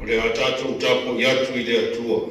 Ole watatu utapo yatu ile atua.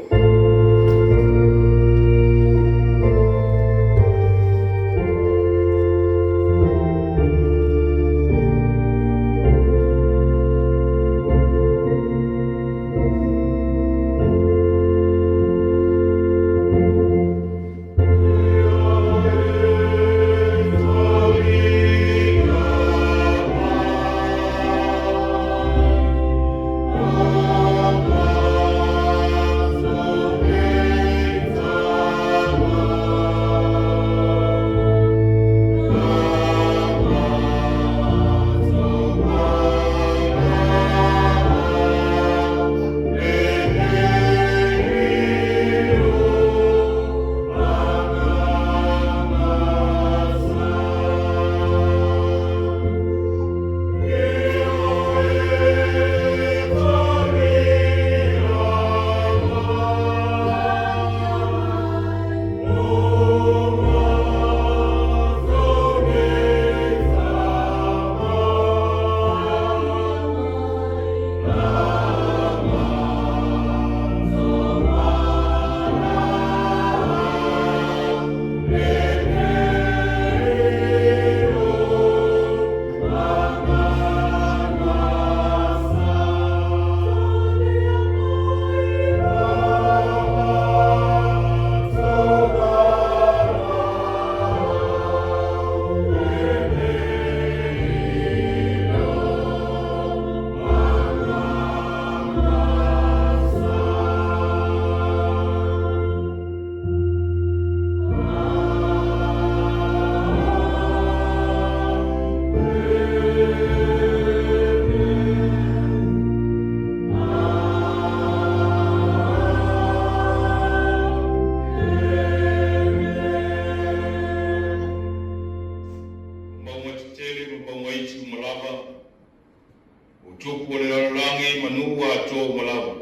Utuku le langi manua ato malava.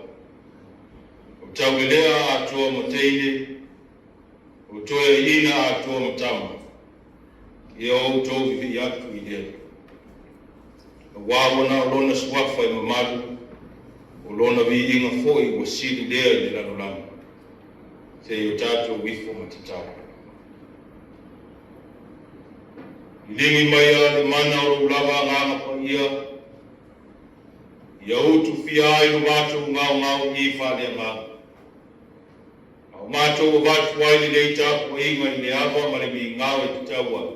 Utawelea ato moteile. Utoe ina ato mtama. Iyo uto vivi yatu ide. Wawo na ulona swafa imamadu. Ulona vi inga foi wasili dea nila nulama. Se yutato wifo matitawa. Ilingi maya ni mana ulava ngama kwa iya. Yautu fia ilu mato ngau ifa le ma. Au mato watu waili leita kwa inga ni ava malibi ngau itawa.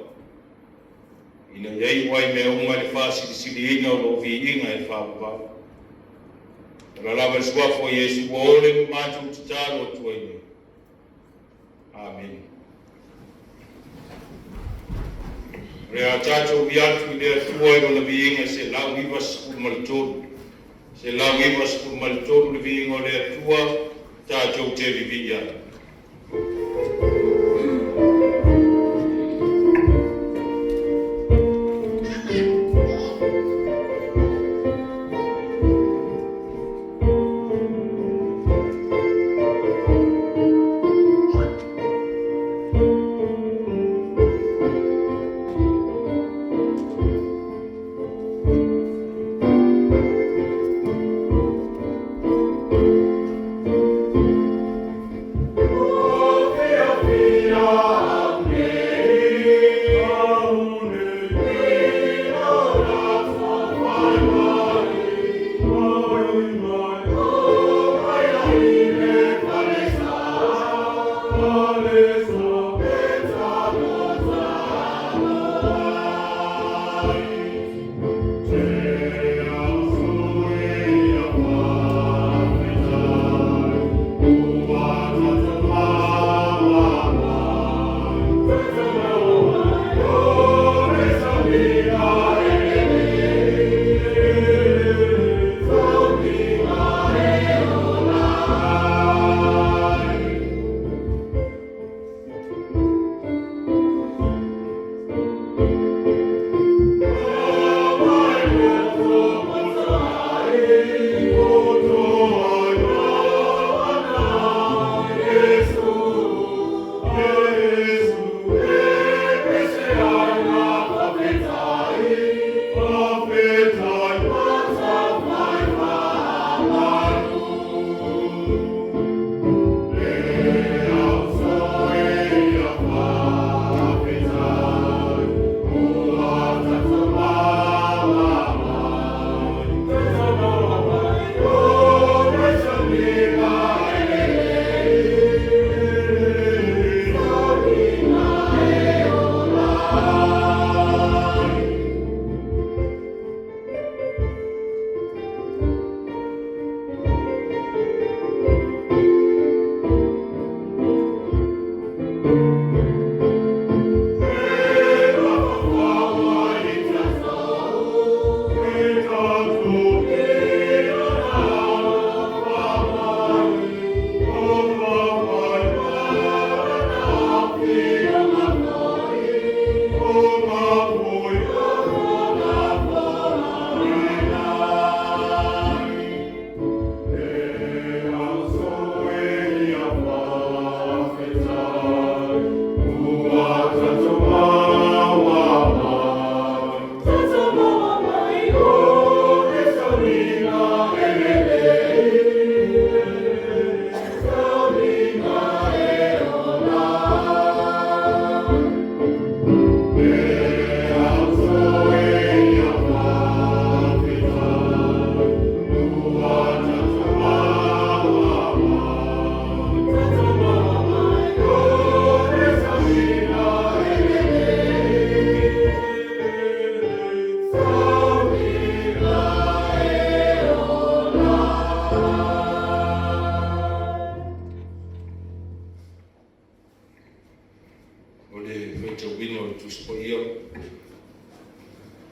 Ina yai wai meunga le fasi sili ina ulo vi inga ifa wa. Lalava swafo Yesu wole mato tutalo tuwenye. Amen. Rea tato viatu ile tuwa ilo na vi inga se lau vivas kumalitoro. Se la vivas por maltoro le vingo le tua ta te vivia.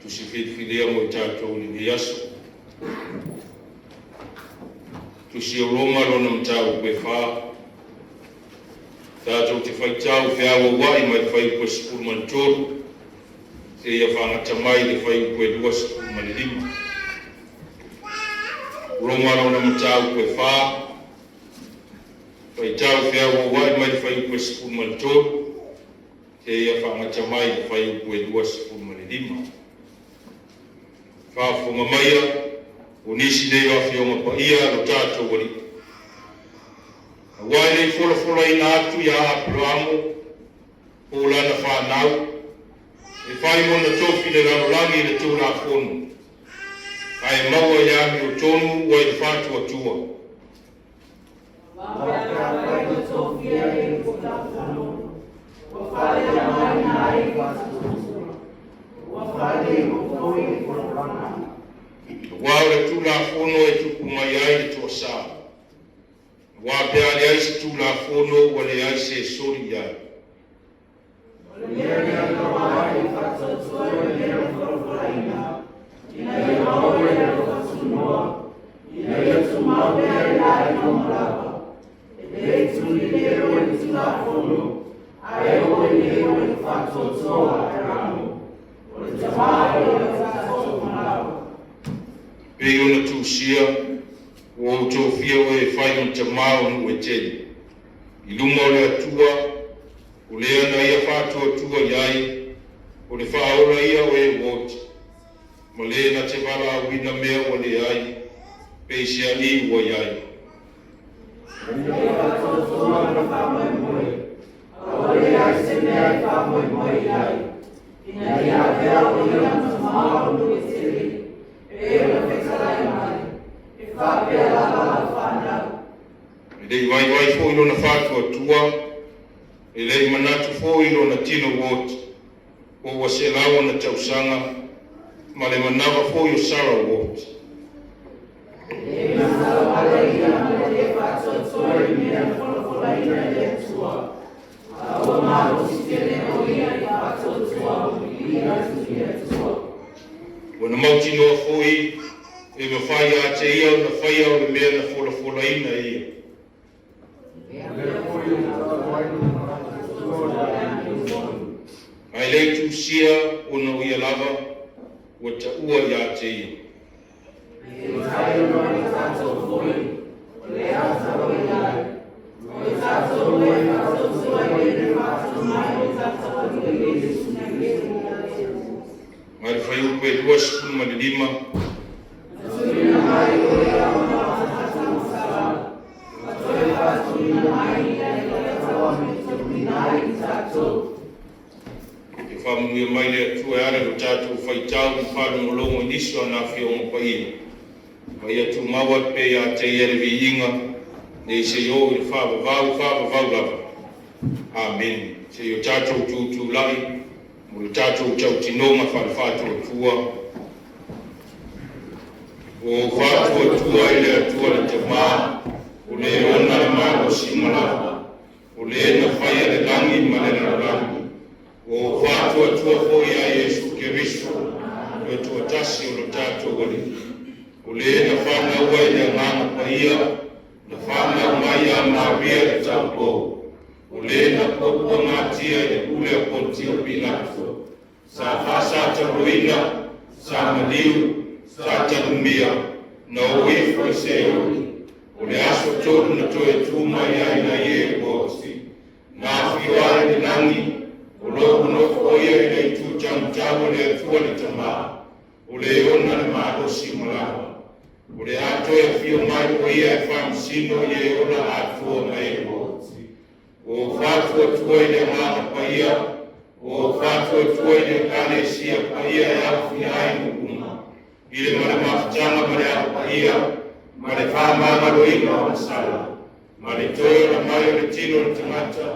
tusifilifilia mo tātou ni yaso. Tusioroma lona mtau koe wha. Tātou te whaitau whiawa wai mai whai koe sipuru mani tōru. Te ia whangata mai te whai koe 2 sipuru mani 5. Roma lona mtau koe wha. Whaitau whiawa wai mai whai koe sipuru mani tōru. Te ia whangata mai te whai koe 2 sipuru mani 5. Whaafonga maia, o nisi nei whawhionga pa ia no tātou wari. Wai nei whola ina atu ia apuramo, o lana whanau, e whai mona tofi le ranolangi le tūna whonu. Ai maua ia mi o tonu wai le whātua tua. Wai le tofi e tūna whonu, wa whale a mai nai whātua. Wao le tula fono e tuku mai ai le tosa. Wa pea le ai se tula fono wa le ai se sori ai. Pei ona tūsia, o tōwhia o e whai on te mao nu e teni. I luma o le atua, o lea na ia whātua tua iai, o le whaora ia o e woti. Ma lea na te wara a wina mea o le ai, pei sia i o iai. O le ai se mea i whamoe moe iai, ina ia vea o ia na mao nu e teni. E lei vai fo ilo na whātua tua, e lei manatu fo ilo na tino wot, o wa se lawa na tausanga, ma le manawa fo ilo sara wot. E manawa ale ia ma le whātua tua i mea whola ina le tua. A o maro si tene o ia i whātua tua, i ia tua. Wana mauti noa fōi, e me whai a te ia o na whai au le mea na whola ina ia. Ai lei tūsia o na uia lava, o ta ua i a te ia. E tai o noni tātou fōi, o le ata o iai, o e tātou ua i tātou tua i le mātou mai o tātou ua i le suna i le mai whai upe 2 sipuru mani 5. Tuina mai o ea o na tātou sara. Atoe whātuina mai i e le tawa me tuina i tātou. E whamuia mai le atua e are o tātou whaitau i whanongolongo i niso ana whiongo pa ia. Mai atu maua pe a te ere vi inga, nei se o i whāwavau lava. Amen. Se o tātou tūtū lai, mo le tātou tau tinonga whātua tua. O whātua tua i le atua le te mā, o le ona le mā o simalawa, o le na whaia le langi ma le rangi. O whātua tua hoi a Yesu Keristo, o tua tasi o le tātou wali. O le na whāna ua i le ngāna pa ia, na whāna mai a Maria le tau pō. O le na pōpua ngātia e ule a Pontio Pilato. Sa whasa taruina, sa maliu, sa tanumia, na uifo i se uri. O le aso tōru na toe tūmai ai na ie kōsi. Nā whiwai ni nangi, o loku noko ia i nei tūtamu le atua le tamā. O le ona le mārosi malawa. O le ato e whio mai o ia e whamusino i e ona atua mai kōsi. O whātua tua i le ngāna pa ia, o whātua tua i le kane sia pa ia e awhi ai nukuma. I le mare mawhitanga mare au pa ia, mare whamangaro ina o masala. Mare toi la mai o le tino le tangata,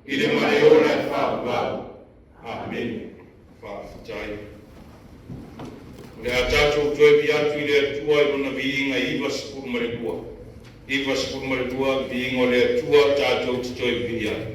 i le mare ona e whāpau. Amen. Whāwhitai. Le a tātou toi pi atu i le atua i lona viinga iwa sipuru mare kua. Iwa sipuru mare kua viinga o le atua tātou te toi pi atu.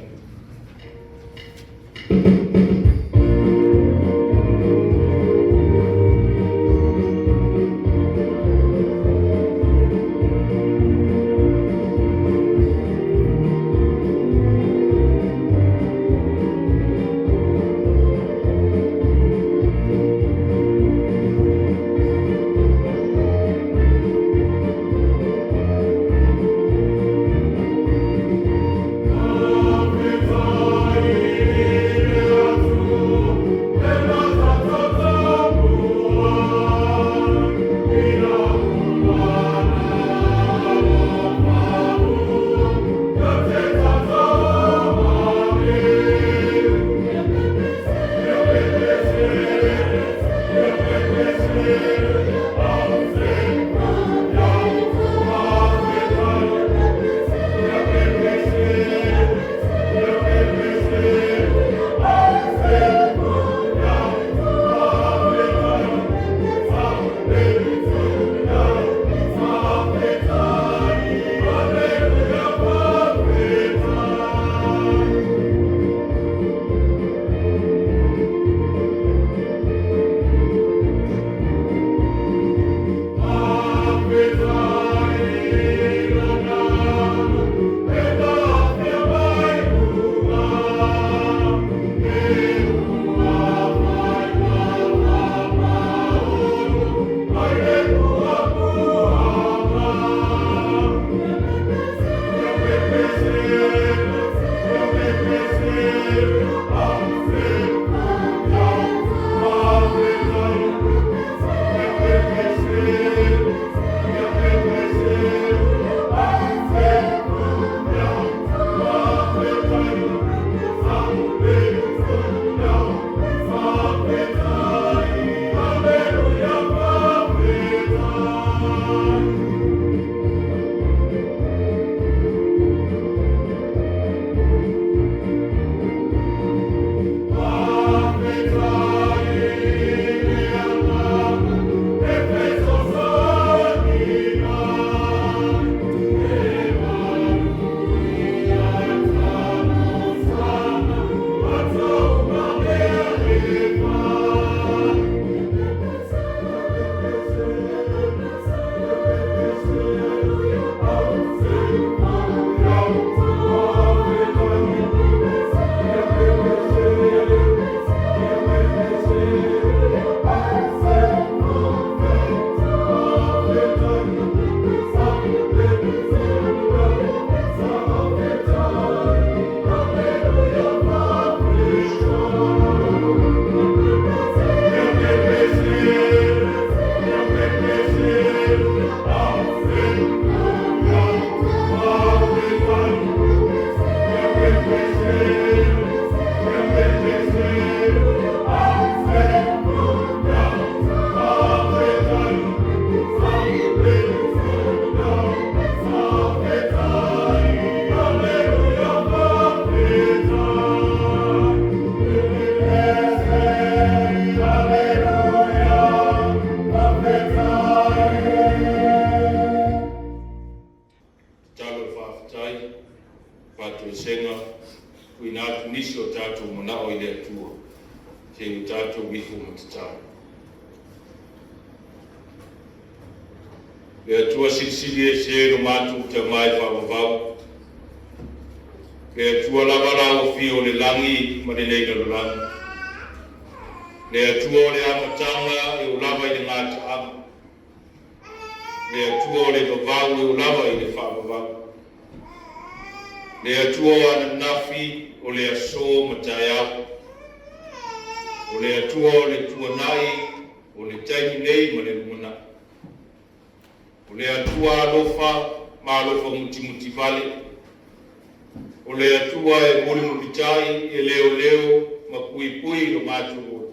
te tātou wifu matatau. Le atua silisili e se no mātou te mai whawawau. Le atua lawara o fio le langi ma le leina lo langi. Le atua o le amatanga e o lava i le ngāta ama. Le atua o le wawau e o lava i le whawawau. Le atua o ananafi o le aso matai au. O le atua o le tuanai o le taimi nei ma le muna. O le atua alofa ma alofa muti vale. O le atua e mori mulitai e leo leo ma pui lo mātua.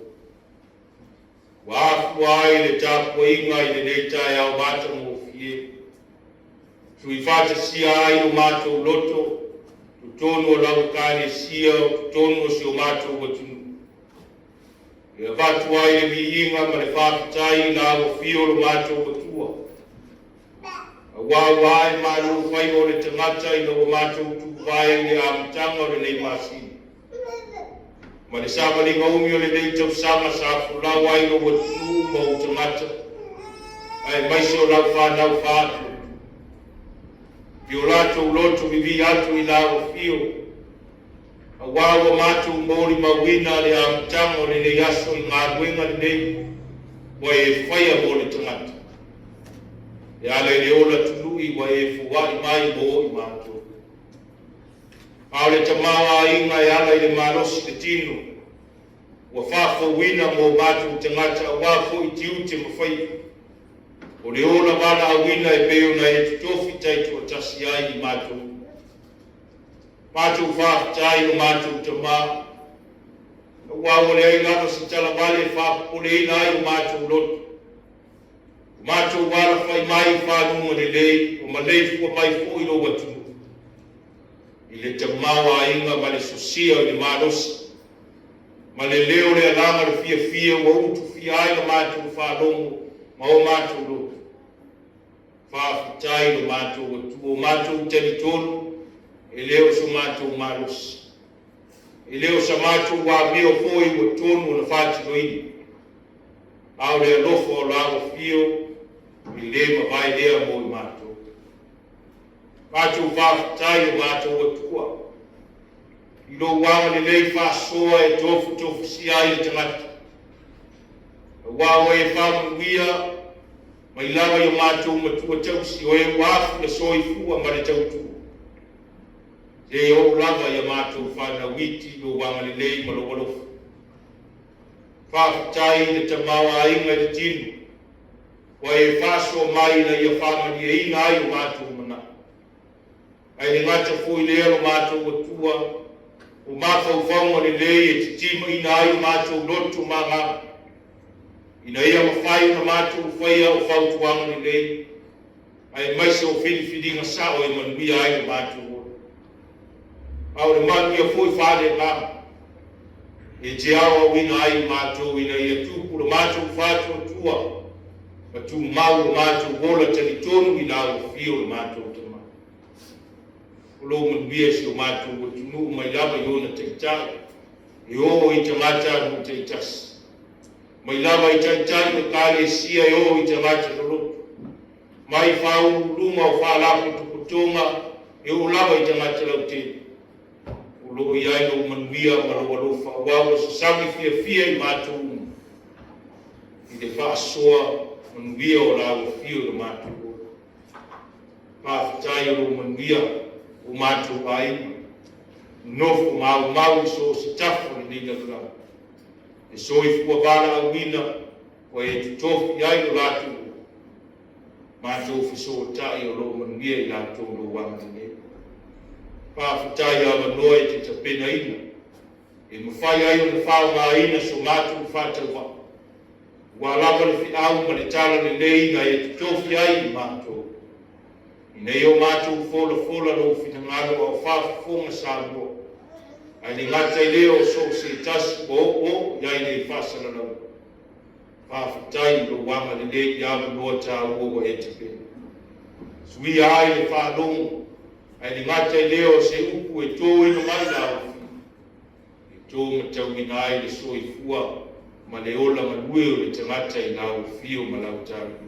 Wa afu ai le tāpua inga i le neitai au mata mo fie. Sui fata sia ai o mātua loto. Tutonu o lau kane sia o tutonu o si o mātua watunu. E vatu ai le vi inga ma le whāpitai la o fio lo mātua watua. Wawai malu fai o le tangata i no mātou tukuwai le amatanga o le nei masini. Ma le sabali ngaumi o le nei tau sama sa fulau ai no watu ma o tangata. Ai maise o lau whanau whātu. Ki o lato loto vivi atu i la o fio. A wawa mātou mori mawina le amatanga o le nei aso i ngā ruenga le nei. Wa e whaia mo le tangata. E ale le ola tului wa e fuwai mai mo i mātou. Ao le tamawa inga e ala i le malosi le tino. Wa whafo wina mo mātou tangata wafo i tiu te mawhai. O le ola wala a wina e peo na e tutofi taitu a tasi ai i mātou. Mātou whaftai o mātou tamawa. Wa o le ai lana si talawale whafo le ina ai o mātou loto. Mātou wala whai mai whanunga le lei, o ma lei fua mai fo i lo watu. I le tamawa inga ma le sosia o le mālosi. Ma le leo le alanga le fia fia wa utu fia ai na mātou whanongo, ma o mātou lo. Whaafitai lo mātou watu, o mātou teritonu, e leo so mātou mālosi. E leo sa mātou wa meo foi wa tonu na whāti loini. Au le alofo o lago fio, i le ma vai lea mo i mātou. Mātou whaafitai o mātou atua. I lo wanga le lei whaasoa e tofu si ai le tangata. Wawa e whaamuia, ma i lawa i o mātou matua tausi o e wafu le soi fua ma le tautu. E o lava i a mātou whana witi lo wanga le lei ma lo walofu. Whaafitai le tamawa inga le tinu. Wa e whaso mai na ia whamani e ina ai o mātou mana. Ai le ngata fui lea o mātou atua, o mātou whaunga le lei e te tima ina ai o mātou loto manga. Ina ia mawhai na mātou whaia o whautuanga le lei. Ai maise o whiriwhiringa sao e manuia ai o mātou. Au le manuia fui whare ngā. E te awa wina ai o mātou ina ia tūpura mātou whātua tua. Ma tu mau o mātou wola tani tonu i nā o fio o mātou tama. O lo manuia si o mātou o tunu mai lava i ona teitai. E o i tangata no teitasi. Mai lava i teitai o kāle sia e o i tangata loloto. Mai whau lunga o whālapo tukutonga e o lava i tangata lau te. O lo i ai no manuia ma lo walo whawawa sa sami fia i mātou. I te whaasoa manuia o la o fio o mātou. Pāwhitai o manuia o mātou ai. Nofo mau i so si tafo ni nina kura. E so i fua bala a wina o e tutofi ai o lātou. Mātou fiso o tai o lo manuia i lātou lo wanga ne. Pāwhitai a manoa e te tapena ina. E mawhai ai o na whao ngā ina so mātou whātau wā. Wa lava le fi'au ma le tala le lei na e tofi ai i mātou. I nei o mātou fola lo finangalo au whaafonga sa mua. Ai ni ngata i leo so se tasi o iai nei whasana lau. Whaafitai lo wanga le lei i awa noa tā ua e te pena. Sui ai le whaalongo. Ai ni ngata i leo se upu e tō ino mai lau. tō matau ai le soifua ma le ola malue o le tangata I lau fio ma lau tāru.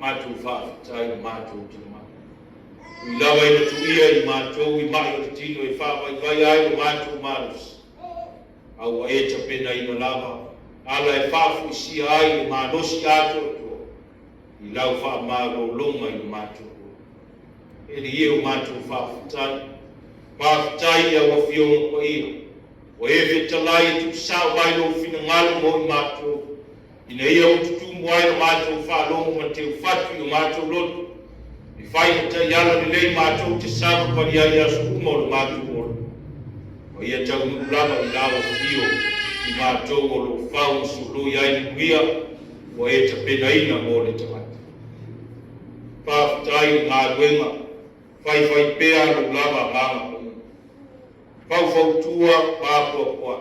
Mātou whaafitai o mātou te mā. I lawa I na tuia I mātou I mai o le tino e whaawai vai ai o mātou marus. Au a e tapena I na lava. Ala e whaafu I sia ai o mānosi ato to. I lau whaamaro longa I mātou. E li e o mātou whaafitai. Whaafitai a wafio o ia. O e whetalai tu sao mai lo fina ngalo mo I mātou. Ina ia o tutu moai o mātou whaalongo ma te ufatu I o mātou loto. I whai na tai ala ni lei mātou te sabu pari ai asu uma o mātou ora. O ia tau nulama I lawa fio I mātou o lo whau sulu I ai ni kuia o e ta penaina mo le tamata. Whaafitai ngā ruenga, whai pēa lo lava ngāma koe. Whau tua pāpua koa.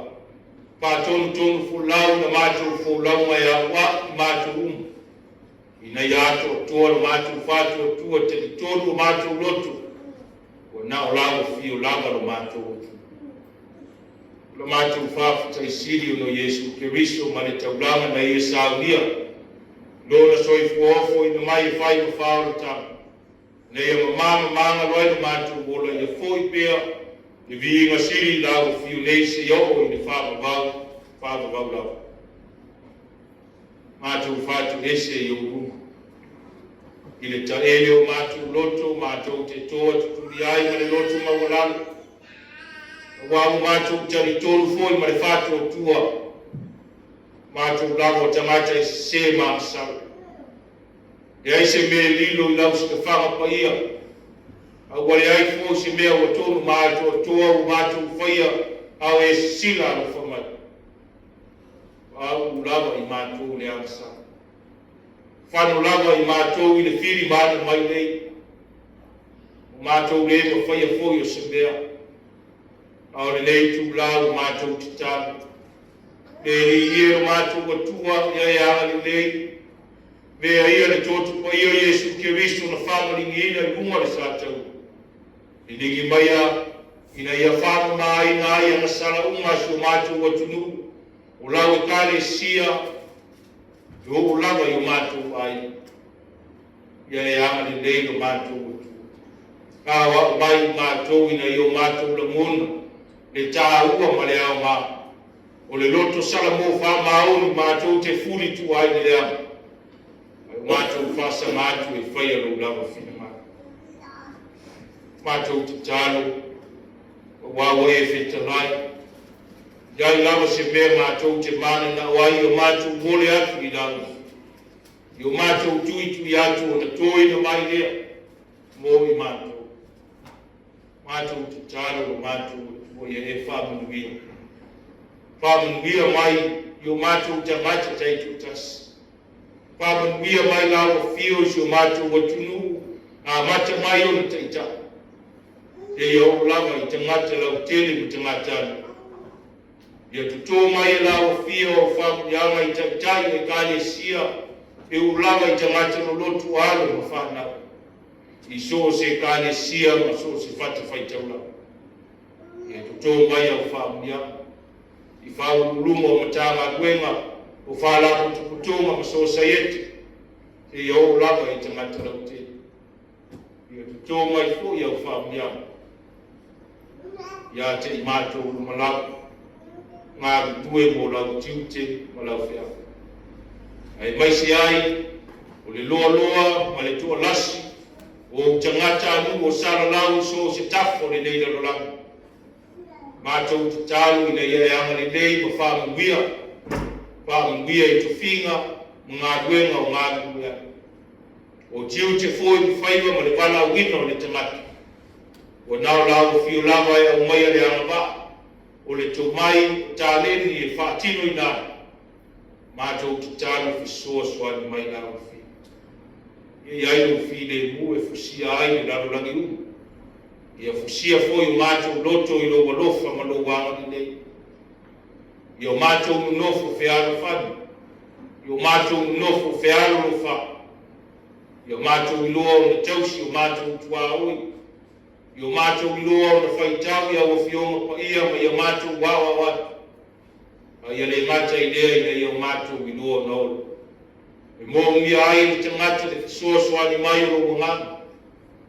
Pātonu fulau na mātou fulau mai a wā I mātou umu. Ina I ato toa na mātou whātua tua te tonu o mātou lotu. O nā o lawa fio lava lo mātou lotu. Lo mātou whaafitai siri o no Yesu Keriso ma le taulanga na ia saunia. Lona soifu ofo I na mai e whai ma whaoro tama. Na ia mamama manga roi na mātou wola ia fōi pēa. I viinga siri lawa fio nei se ioko I ne whaamavau lawa. Mātou whātu ese I o rungu. I le taele o mātou loto, mātou te toa tuturi ai ma le loto mawalalu. Wāmu mātou tari tolu fōi ma le whātu o tua. Mātou lawa o tamata I se māmasau. E ai se me lilo I lau sika whanga pa ia. A wale ai fō se mea o tonu mātou o toa o mātou whaia au e sila no whamai. Au lawa I mātou le angsa. Whanu lawa I mātou I le whiri mātou mai nei. O mātou le ma whaia fōi o se mea. Au le nei tū lau mātou te tānu. Le li o mātou o tua ia e anga le nei. Mea ia le tōtu pa ia Yesu Keristo na whamalingi ina I runga le sātau. I nigi maia, ina ia whāma mai ngā ia na sara unga si o mātou o tunu. O lau e kāle sia, I o lawa I o mātou ai. Ia e anga le nei no mātou o tunu. Kāwa o mai mātou ina I o mātou la mona. Le tā ua ma le au mā. O le loto sala mō whāma au ni mātou te furi tu ai ni le ama. O mātou whasa mātou e whaia lo lawa whina mā. Mātou te tālo, o wawa e whetalai. Iai lawa se mea mātou te mana na wai o mātou mole atu I langa. I o mātou tui atu o na toi na mai lea, mō I mātou. Mātou te tālo o mātou o ia e whāmanuia. Whāmanuia mai I o mātou te mata teitu tasi. Whāmanuia mai lawa fio si o mātou o tunu, a mata mai o na teita. E o lawa I tangata lau tele mi tangata. Ia tuto mai lawa fio o whamuianga I tangtai e kāle sia. E o lawa I tangata no lotu alo ma whanau. I so se kāle sia ma so se whata whaitaula. Ia tuto mai au whamuianga. I whaurulunga o matanga kuenga. O whalako tukutonga ma so sayete. E o lawa I tangata lau tele. Ia tuto mai fo I au whamuianga. Ia te I mātou ma lau. Ngā tue mō lau tiute ma lau whea. Ai maisi ai, o le loa ma le tua lasi, o tangata anu o sara lau so se tafo le nei lalo lau. Mātou te tālu ina ia e anga le nei ma whāmanguia I tuwhinga, ngā duenga o ngā duenga. O tiute fōi mi whaiwa ma le wala wina o le tamaki. O nao lau fio lava e au mai le anga ba. O le tō mai o tā leni e whaatino I nā. Mātou te tālu fi soa ni mai nā o fi. E aino fi le mu e fusia ai le lalo langi umu. Ia fusia foi o mātou loto I lo walofa ma lo wanga ni nei. Ia o mātou mnofo whiaro whanu. Ia o mātou mnofo whiaro lo wha. Ia o mātou I loa o na tausi o mātou tua oi. Yo macho ilua o na whaitau ia o fionga pa ia ma ia macho wawa watu. Ia le ngata idea ina ia macho ilua na olo. E mo mia ai ni te ngata le fisoa ni mai o lo ngana.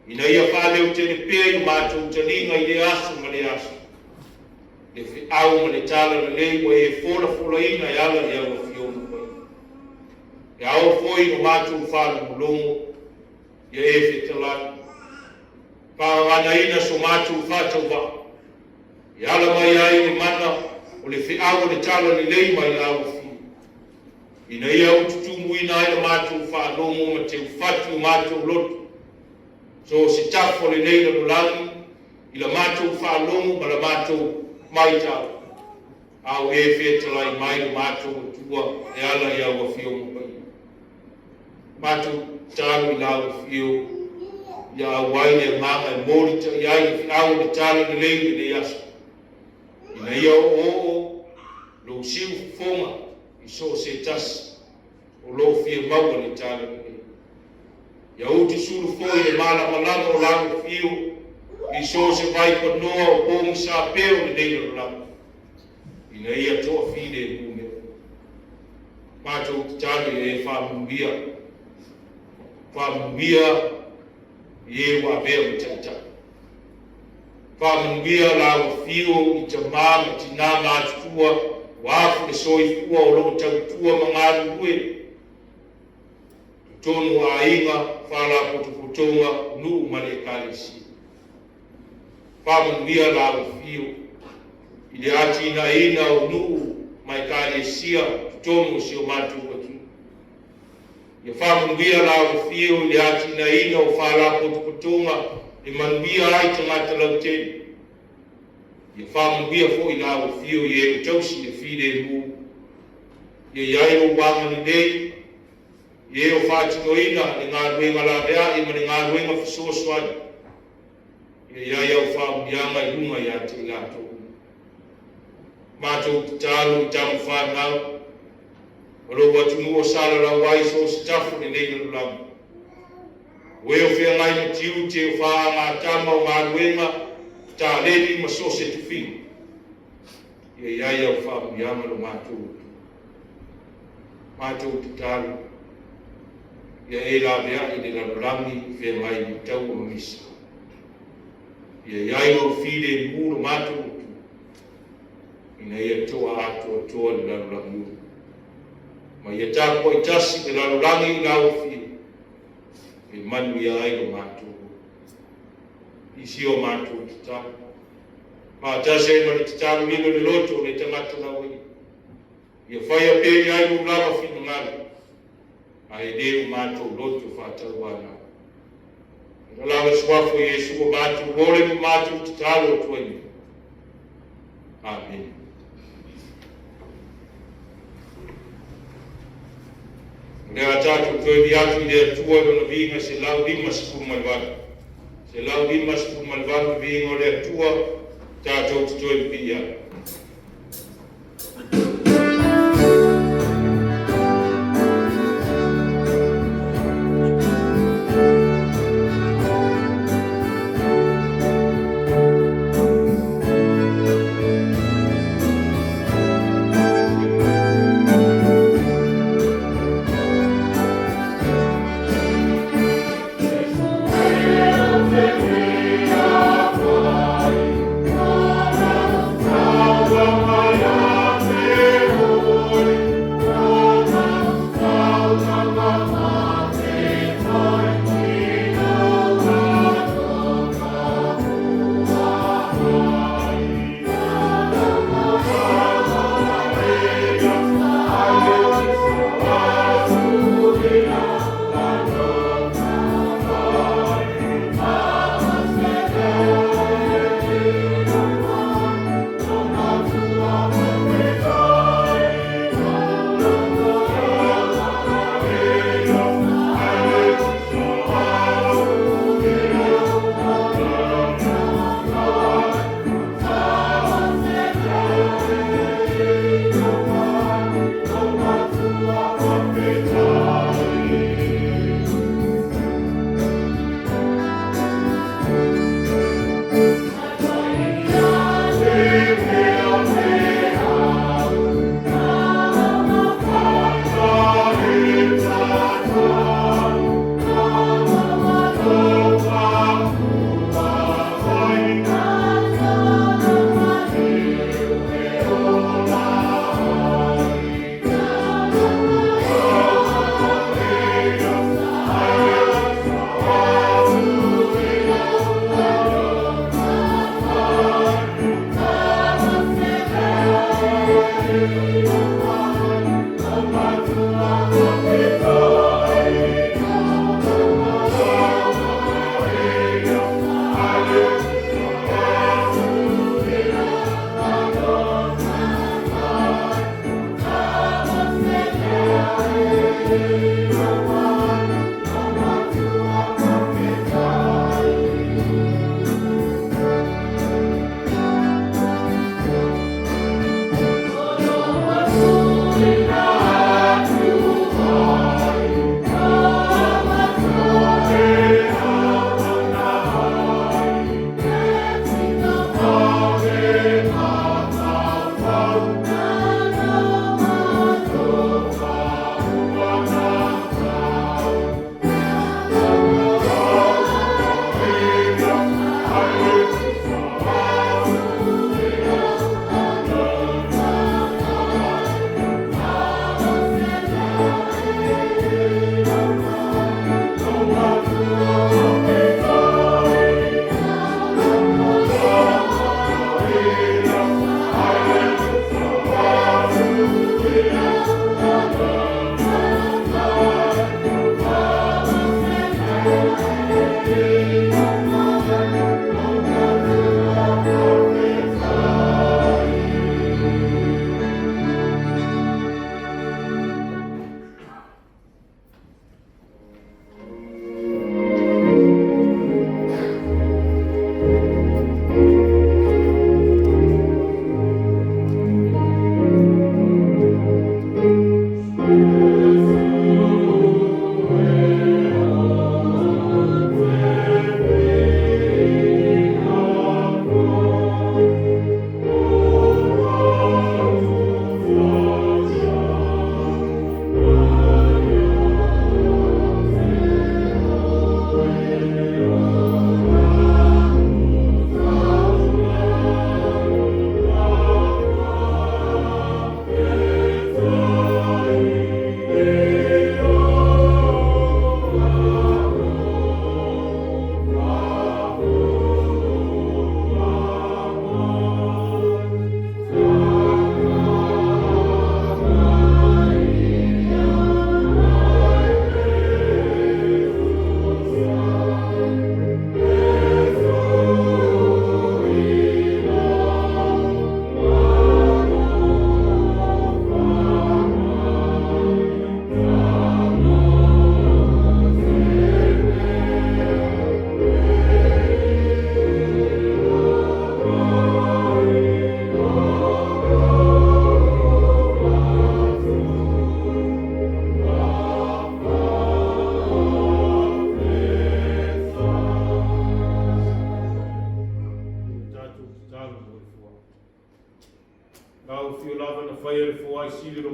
Ina ia whale o te ne pia i macho utalinga i le asu ma le asu. Le fi au ma le tala na le wa e fola ina i ala ia o fionga pa ia. E au foi no macho whala mulongo. Ia e fitalani. Pāwana ina so mātou whātau wā. I ala mai ai ni mana o le whiawa le tala ni lei mai au whi. Ina ia ututumu ina ai na mātou whānongo ma te uwhatu mātou lotu. So se tafo le nei na nulangi, i la mātou whānongo ma la mātou mai tau. Au e whetalai mai na mātou tua e ala i au whi o mpai. Mātou tālu i la au whi ya waile mama morita ya au de tala de lei de yaso ina ia o lo siu fonga I so se tas o lo fie mau le tala ya uti suru foi le mala malama o lago fio I so se vai ko noa o pong sa peo de dei la ina ia to fide bume mato tala e fa mbia ye wa beo tata whamangia la fio I te mama ti nā mātua wafu le soi fua o lo tautua mangaru hue tonu a inga whala potopotonga nuu male kalesi whamangia la fio I le ati na ina o nuu mai kalesia tonu si o mātua ki Ia whamungia la fio I le ati na ina o whala potopotonga I manuia ai te ngata lau tēne. Ia whamungia fo I la fio I e tausi le fide mu. Ia iai o wanga ni nei. Ia e o whātino ina ni ngā ruenga la rea I mani ngā ruenga fisosoani. Ia iai au whamungianga I lunga I ate I lato. Mātou te tālu I tamu whanau. Olo watu mua sala la wai so stafu ni nei na lamu. Weo whea ngai na tiu te whaa ngā tama o ngā ruenga tā leni ma so se tuwhi. Ia iai au wha miama no mātou. Mātou te tālu. Ia e la mea I le lalulangi whea ngai ni tau o mamisa. Ia iai au while mūro mātou. Ina ia toa atoa toa le lalulangi. Ma ia tāko I tasi te lalulangi I lau while. E manu ia ai o mātou. I si o mātou te tālu. Ma tase e mani te tālu lino le loto le tangata na wei. Ia whaia pēri ai o lava whina ngāri. A e deo mātou loto whātau wana. Ina lava swafo Yesu o mātou wole mo mātou te tālu o tueni. Amen. Lea tātou toi di atu I lea tua no vinga se lau lima sepulu malvana. Se lau lima sepulu malvana vinga o lea tua tātou toi pia.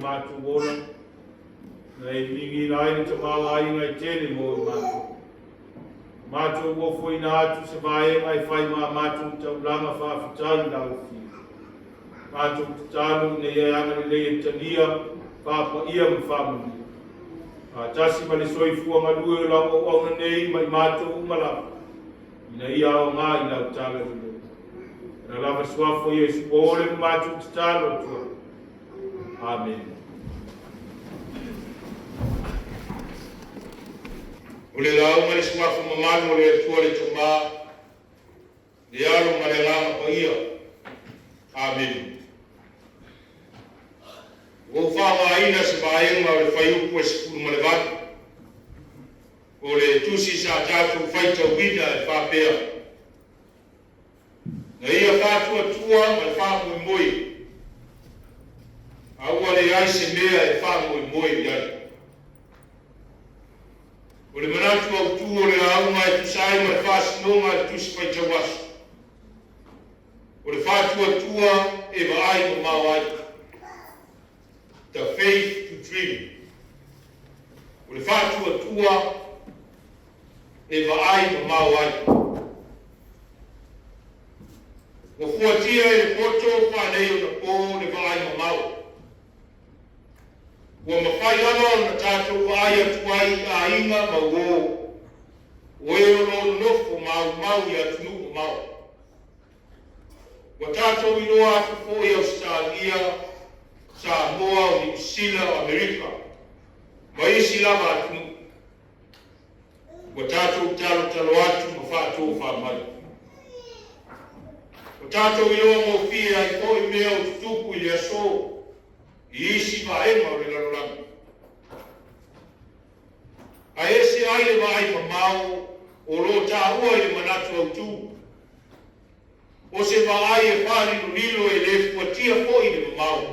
mātu wona. Nei mingi nai ni te mawa ai ngai tēne mō i mātu. Mātu o fwoi nā atu se vae mai whai mā mātu tau langa whawhitai lau fi. Mātu te tānu ne ia anga ni lei tania whapa ia mwhamani. Tasi ma le soifua malue o lau o auna nei mai mātu umala. Ina ia o ngā i lau tāle ule. Na lava suafo Yesu o ole mātu te tālo tua. Amen. Ule lau ma le suafo mamanu o le atua le tuma. Le alo ma le lama pa ia. Amen. O whawa aina se vaenga o le whaiupu e sikuru ma le vatu. O le tusi sa tātou whaita wina e whapea. Na ia whātua tua ma le whāmu i moi. Aua le aise mea e whāmu i moi iai. O le manatu au tu o le aunga e tusai ma le whāsinonga e tusi whaita wasu. O le whātua tua e vaai ma mawai. The faith to dream. O le whātua tua e vaai ma mawai. O fuatia e le poto whanei o na pō le vaai ma mau. Ua mawhai lava o na tātou vaai atuai a inga ma wō. O e o lo nofo mau i atu nuku mau. Ua tātou inoa atu fō i Australia, Samoa o New Zealand o Amerika. Ma isi lava atu. Ua tātou talo atu ma whātou whamai. Ua tātou inoa mo fia ai po i mea o tutupu i lea so. I isi vaenga o le larolangi. A ese ai le vai ma mau o lo tāua i le manatu au tū. O se vai e whāri no lilo e le fuatia po i le mau.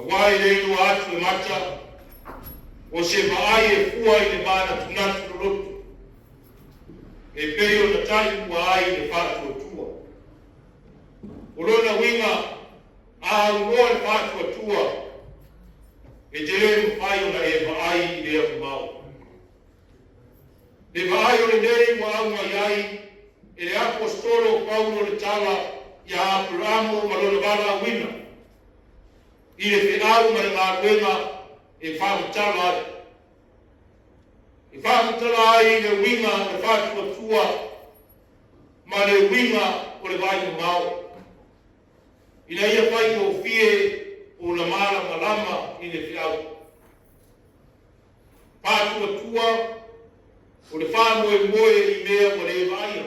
Wai le ilo atu e mata, o se vaai e fua i le mana tunatu rotu. E peo na tai kua ai le whātua tua. O lona winga, a uroa le whātua tua, e te le mwhai o na e vaai i le aku mau. Le vaai o le nei wa au mai ai, e le apostolo Paulo le tala ia Abramo malona vala wina. I le whenau ma le ngāruenga e whāmutala ai. E whāmutala ai le winga le whātua tua ma le winga o le vai mau. I na ia whai o fie o la mala malama i le whenau. Whātua tua o le whāmoe moe i mea o le vaia.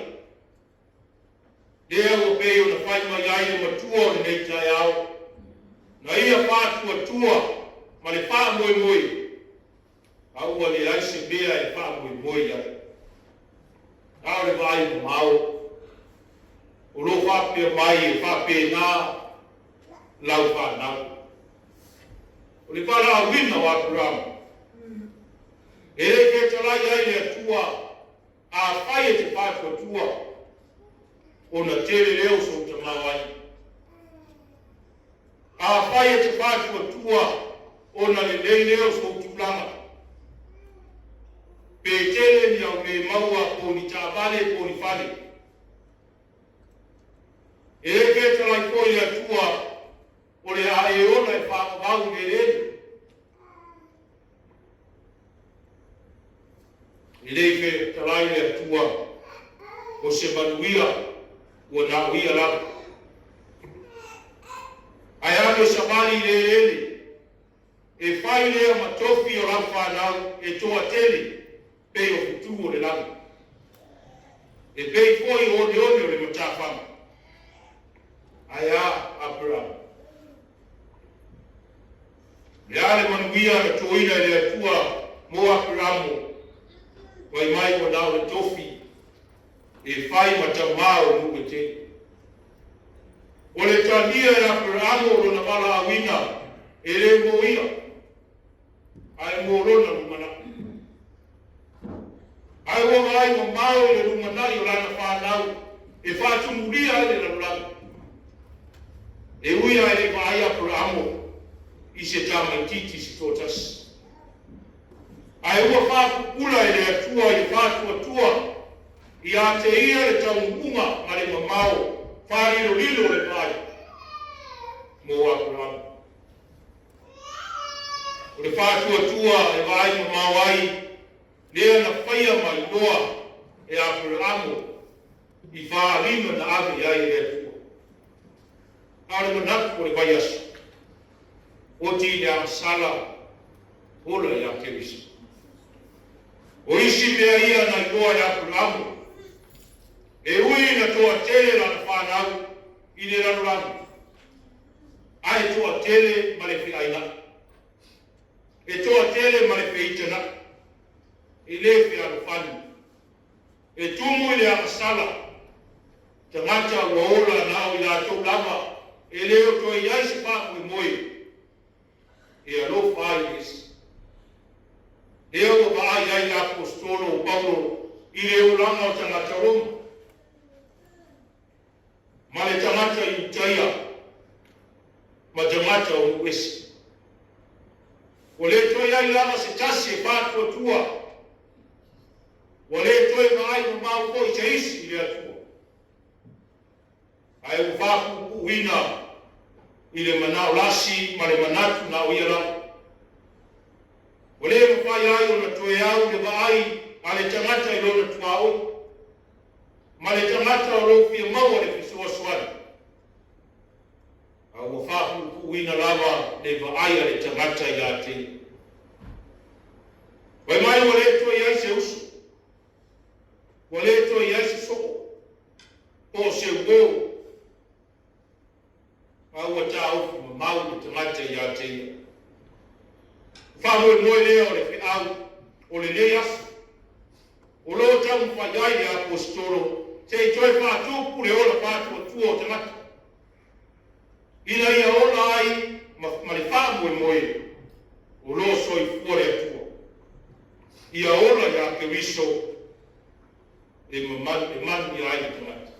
Lea o peo na whai mai ai le matua o le neitai au. Na ia whātua tua, ma le whā moe moe. Aua le aise mea e whā moe moe ai. Nau le vai ma mau. O lo whāpea mai e whāpea ngā lau whānau. O le whāra a wina o Abraham. E le ke talai ai le atua, a whai e te whātua tua. O na tere leo so te mawai. A whai e te whātua tua o na le lei leo so tūlanga. Pe tele ni au me maua po ni tāwale po ni whale. E ke talai po i atua o le a e ona e whākawau me rei. I rei ke talai le atua o se manuia o na uia lava. Ai ame samali le ele, e whai lea matofi o lau whanau e toa tele, pe o futu o le lau. E pei foi o le o le matawhanga. Ai a Abraham. Le ale manuia na toina le atua mo Abrahamo, wai mai o nao le tofi, e whai matamao nuke te. O le tania e Abrahamo o na wala awina, e le mo ia. Ai mo rona lumana. Ai o ai mo mau le lumana i o lana whanau, e whātumuria e le lalulau. E uia e le vai Abrahamo, se tama titi se totas. Ai ua whakukula e le atua i whātua i a te ia le taungunga ma le mamau whāriro lilo le pai. Mo akurama. O le whātua e vai mamau ai lea na whaia mai loa e akuramo i whārima na ave ai le atua. Aore manatu o le vai asu. O ti le asala ola i a kerisa. O isi mea ia na loa e akuramo. E ui na toa tele la na whanau i le ranuranu. Ai toa tele ma le whiaina. E toa tele ma le whiitana. I le whiaru whanu. E tumu i le akasala. Te ngata ua ola nao i la tau lava. E leo toa i aise whaku i moi. E alo whai esi. Leo wa vai ai la apostolo o Paulo i le ulanga o tangata Roma. Ma le tangata i utaia. Ma tangata o uesi. O le toi ai lama se tasi e whātua tua. O le toi mai o mau ko i te isi i le atua. Ai o whāku uina i le manao lasi ma le manatu na o ia. O le mawhai ai o na toe au le vaai a le tangata i lona tuaoi. Ma le tangata o lo fia maua le fisoa suani. A ua whapu uina lava le vaai a le tangata i a te. Wai mai o le toi ai se usu. O le toi ai se soko. O se ugo. A ua ta ufu ma mau le tangata i a te. Whamoe moe lea o le whiau, o le leas, o lo tau mwhaiai le apostolo, te i toi whātupu le ola whātua tua o tangata. Ina ia ola ai, ma le whamoe moe, o lo soi fua le atua. Ia ola ia ke wiso, e manu ia ai le tangata.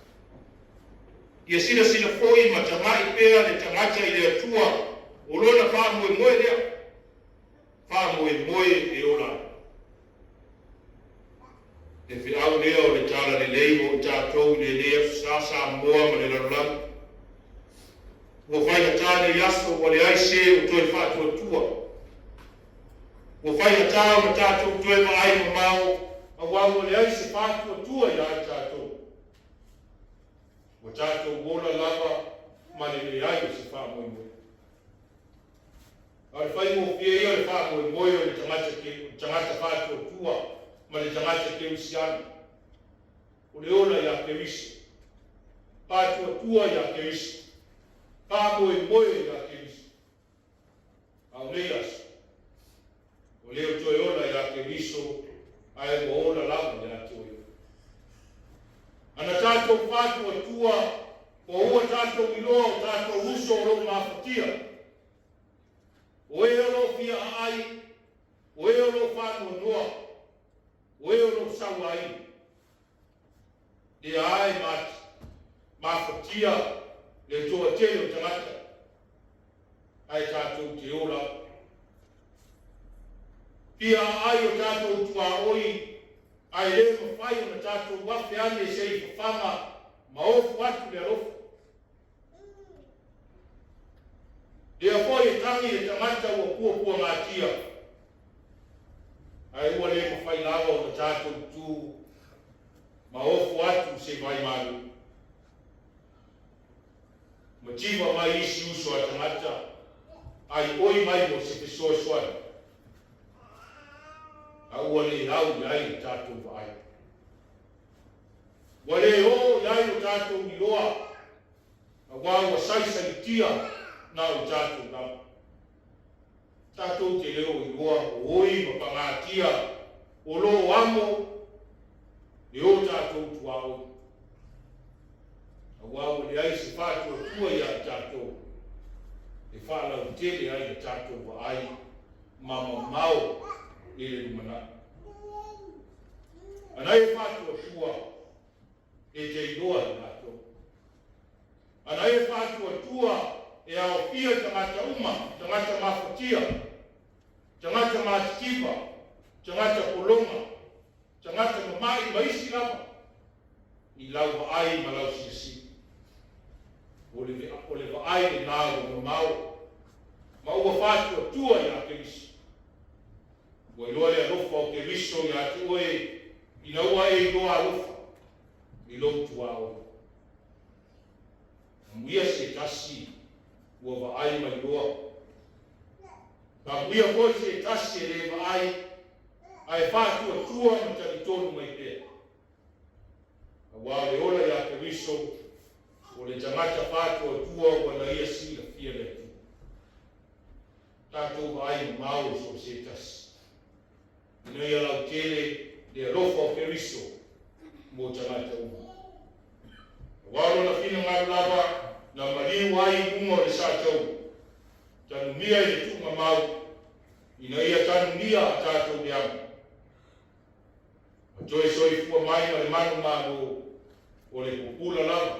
Ia sina foi ma tangai pea le tangata i le atua, o lo na whamoe moe lea. Whamoe moe e ola. E whiau lea o le tala le leivo o tātou le lea sasa moa ma le larulang. Ua whaia tāne i aso o le aise o toi whātua tua. Ua whaia tāu na tātou toi ma ai ma mau a wau o le aise whātua tua i ai tātou. Ua tātou wola lava ma le ai se whamoe moe. Ai fai mo fie ia le whāmoe moe o le tangata whātua tua ma le tangata ke usiana. O le ola ia ke wisi. Whātua tua ia ke wisi. Whāmoe moe ia ke wisi. Au leas. O leo toi ola ia ke wiso ai mo ola lava ia toi. Ana tātou whātua tua o ua tātou iloa o tātou uso o roma mawhatia. O e alo fia ai, o e alo whanua noa, o e alo sawa ai. Le ai mawhatia le toa te o tangata. Ai tātou te ola. Pia ai o tātou tua oi, ai le mawhai o na tātou wafe ane se i whanga ma ofu atu le alofu. Lea foi e tangi e tangata ua pua ngātia. Ai ua le mawhai lava o na tātou tū ma ofu atu se vai maru. Ma tiva mai isi uso a tangata, ai oi mai mo se pesoa soani. A ua le au i ai o tātou vai. Wa le o i ai o tātou ni loa, a wāua saisa i tia, na o tātou nama. Tātou te leo i roa o oi ma pangātia o lo amo e o tātou tua oi. A wāua le ai se whātua tua i a tātou. E whālau tele ai a tātou wa ai mama mau e le rumana. Anai e whātua tua e te iroa i tātou. Anai e whātua tua e aofia tangata uma, tangata mafutia, tangata matikipa, tangata kolonga, tangata mamai maisi lava, i lau ai malau sisi. Ole ai le nao mau, maua fatu atua ya Keriso. Wailoa le alofa o Keriso ya atua inaua iloa alofa, ilo tuao. Muia se tasi, ua vaai mailoa. Muia ko se tasi le vaai, ai fatu atua mataritonu maipea. Wa le ola ya Keriso, o le tangata fatu atua wana ia sila fia le tu. Tatou vaai mau so se tasi. Ina ia lau tele le alofa o Keriso mo tangata uma. Waro na fina ngā lava na mariu ai unga le sātou. Tanu mia i le tunga mau, ina ia tanu mia a tātou le amu. Atoe soi fua mai ma le manu manu o le pupula lava,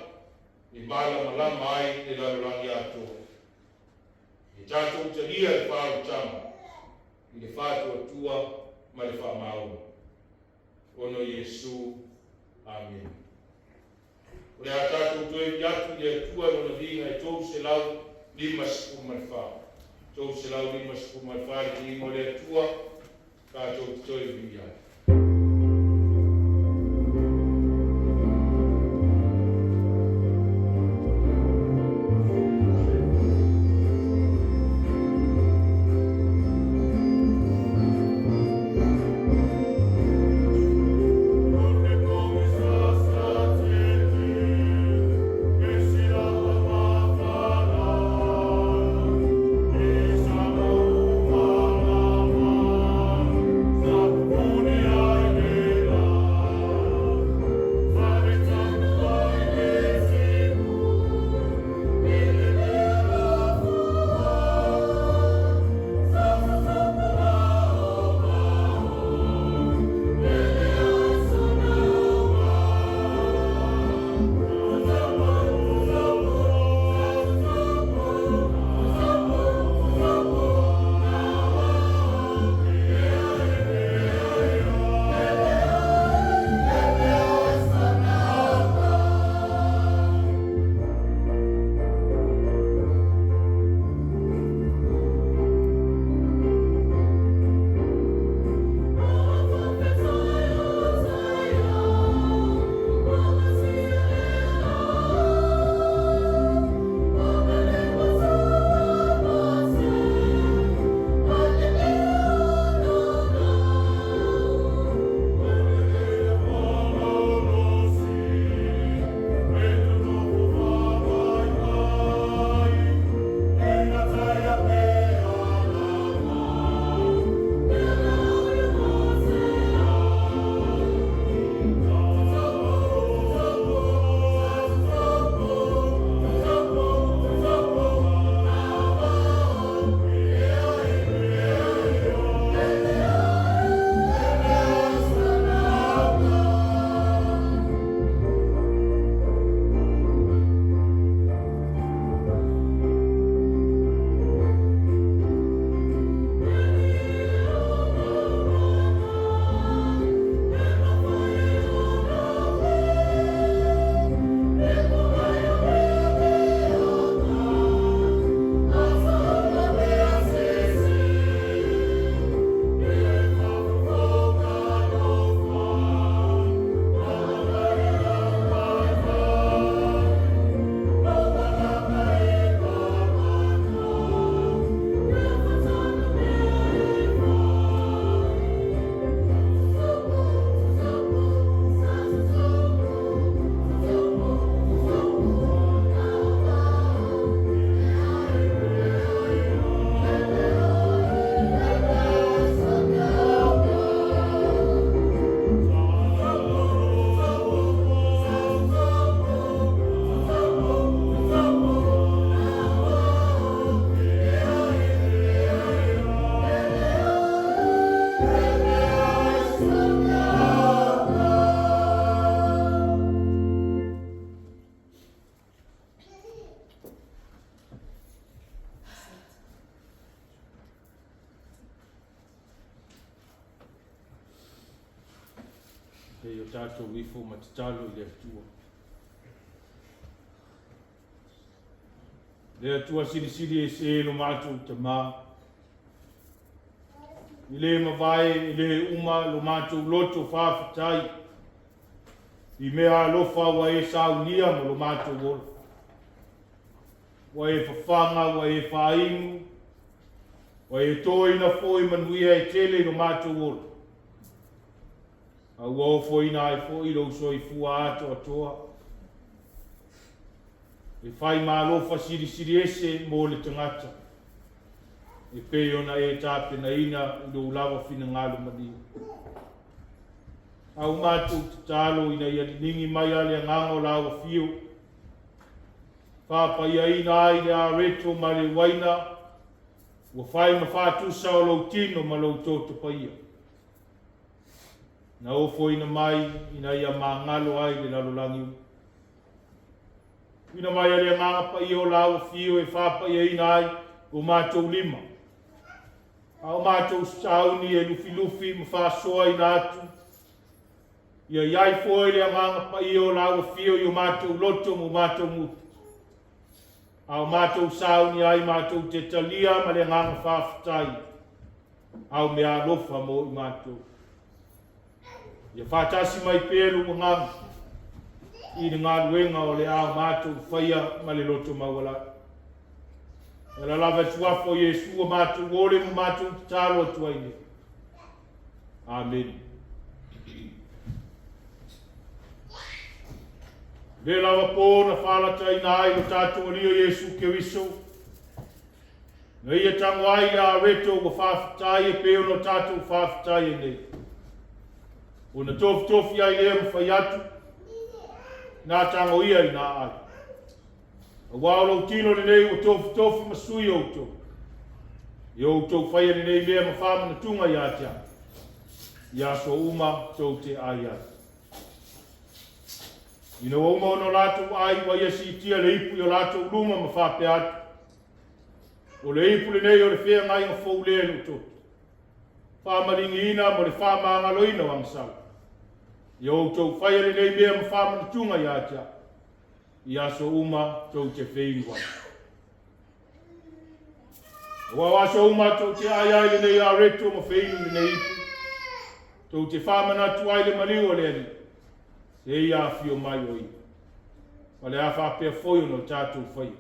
i mala malama ai le lalulangi atoa. I tātou talia le whāru tama, i le whātua atua ma le whāmaua. Ono Yesu, Amen. O le tātou toe atu le atua no na vinga e tau se lau 5.4. Tau se lau 5.4 ki mo le atua, tātou toe vinga. Unia Pei o tātou ifo matatalo i le atua. Le atua siri e se lo mātou te mā. I le mawai, i le uma lo mātou loto whawhitai. I mea alofa wa e saunia mo lo mātou wolo. Wa e whawhanga, wa e whaingu, wa e tōina fōi manuia e tele lo mātou wolo. A ua o fōina e fōi lo so i fua ato atoa. E whai mā alofa siri ese mo le tangata. E pei ona e tāpena ina i lo ulawa whina ngalo mani. Au mātou te tālo ina ia ningi mai ale ngango lawa whio. Papa ia ina ai le a reto ma le waina. Ua whai ma whātusa o lau tino ma lau tōtu paia. Na ofo ina mai ina ia mā ngalo ai le lalolangi. Ina mai ale nganga paia o lawa whio e whapa ia ina ai o mātou lima. Au mātou sauni e lufi ma whāsoa ina atu. Ia iai fōi le nganga paia o lawa whio i o mātou loto mo mātou mutu. Au mātou sauni ai mātou te talia ma le nganga whawhitai. Au mea lofa mo i mātou. Ia whātasi mai pēru o nganga. I ni ngā luenga o le au mātou whaia ma le loto mawala. E la lava tuafo Yesu o mātou ole mo mātou tālo tuaine. Amen. Le lava pōna whālata ina ai lo tātou alio Yesu ke wiso. Na ia tango ai a reto o whawhitai e peo no tātou whawhitai e nei. O na tofi ai lea mwhai atu. Nā tango ia i nā ai. A wālo tino le nei o tofi masui o tō. I o tō whaia le nei lea mawhama na tunga i atia. Ia so uma tō te ai ai. Ina uma ono lātou ai wa iasi tia le ipu i o lātou luma ma whape atu. O le ipu le nei o le whea ngai ma fōu lea lu tō. Whamaringi ina mo le whamangalo ina wangsau. I o tō whaia le nei mea ma whama na tunga i atia. Ia so uma tō te wheinua. Wa waso uma tō te ai ai le nei a reto ma wheinu le nei ipu. Tō te whamana tu ai le mariu o le ani. Se ia fio mai oi. Ma le a whapea whoio no tātou whai.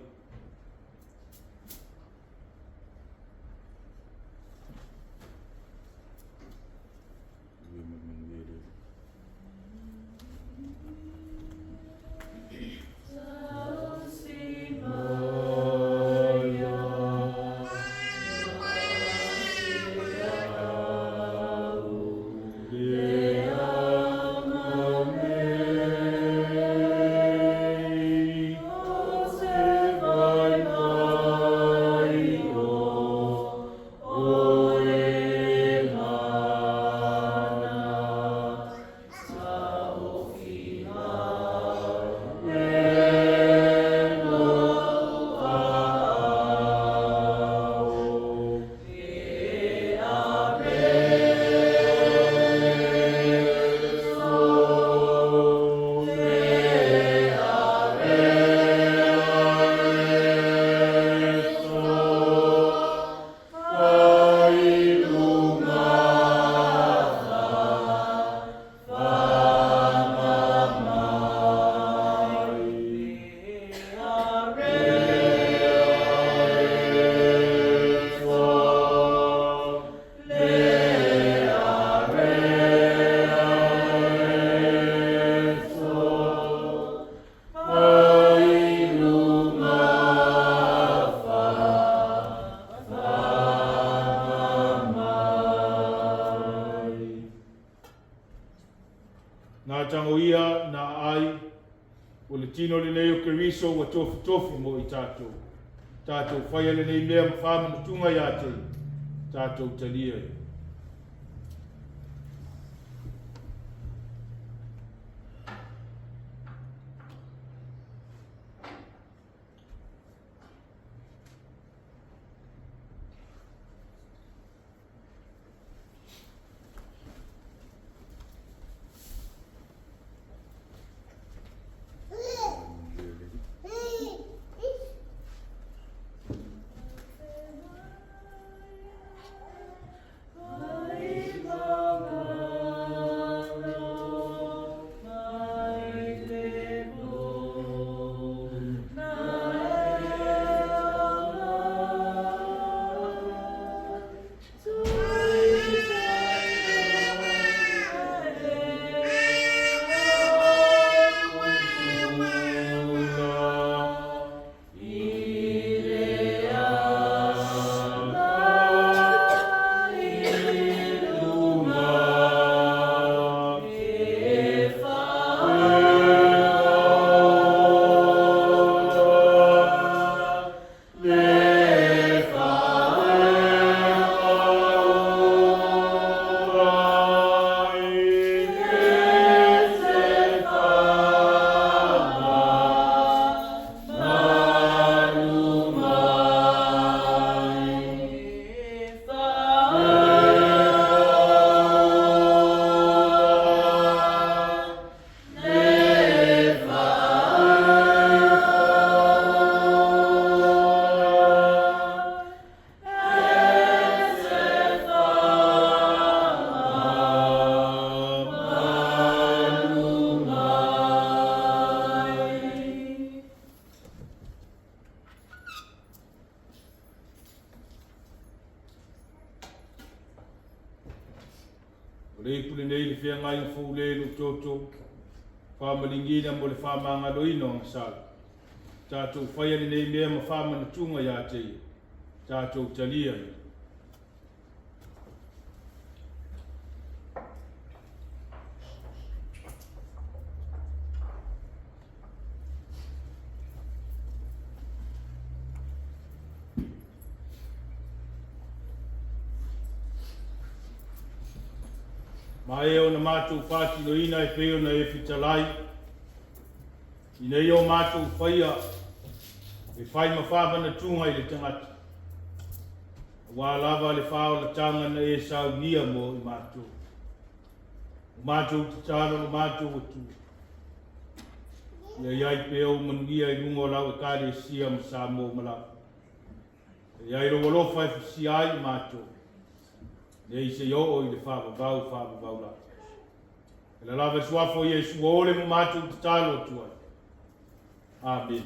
Nā tango ia, nā ai, o le tino le nei o keriso wa tofi mo i tātou. Tātou whaia le nei mea mwhāmana tunga i ate, tātou talia i. O le ipu le nei le fia ngai fu le lo toto. Whamalingina mo le whamangaloino ang sal. Tātou whaia ni nei mea ma whamana tunga ia te ia. Tātou talia ia. Ma e o na mātou whāti no ina e peo na e whitalai. I nei o mātou whaia e whai ma whāmana tunga i le tangata. Wā lava le whāo la tanga na e sau nia mo i mātou. O mātou te tāra o mātou atu. Ia iai peo manugia i rungo lau e kāre e sia ma sā mō malau. Ia i rongo lofa e whisi ai mātou. Nei se yo o i le whāpavau la. E la lava suafo Iesu o ole mo mātou te tālo tuai. Amen.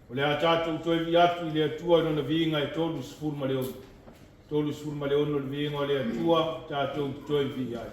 O le a tātou toi vi atu i le atua no na viinga e tolu sifuru ma leono. Tolu sifuru ma leono le viinga o le atua tātou toi vi ai.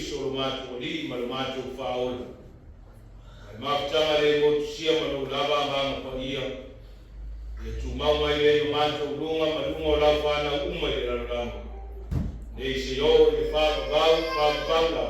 Kristo lo mātou li, ma lo mātou whaola. Ai mawhitanga le mo tusia ma lo lava manga pa ia. E tu maunga i le mātou runga, ma runga o lau whana umai le laluranga. Nei se o le whakabau la.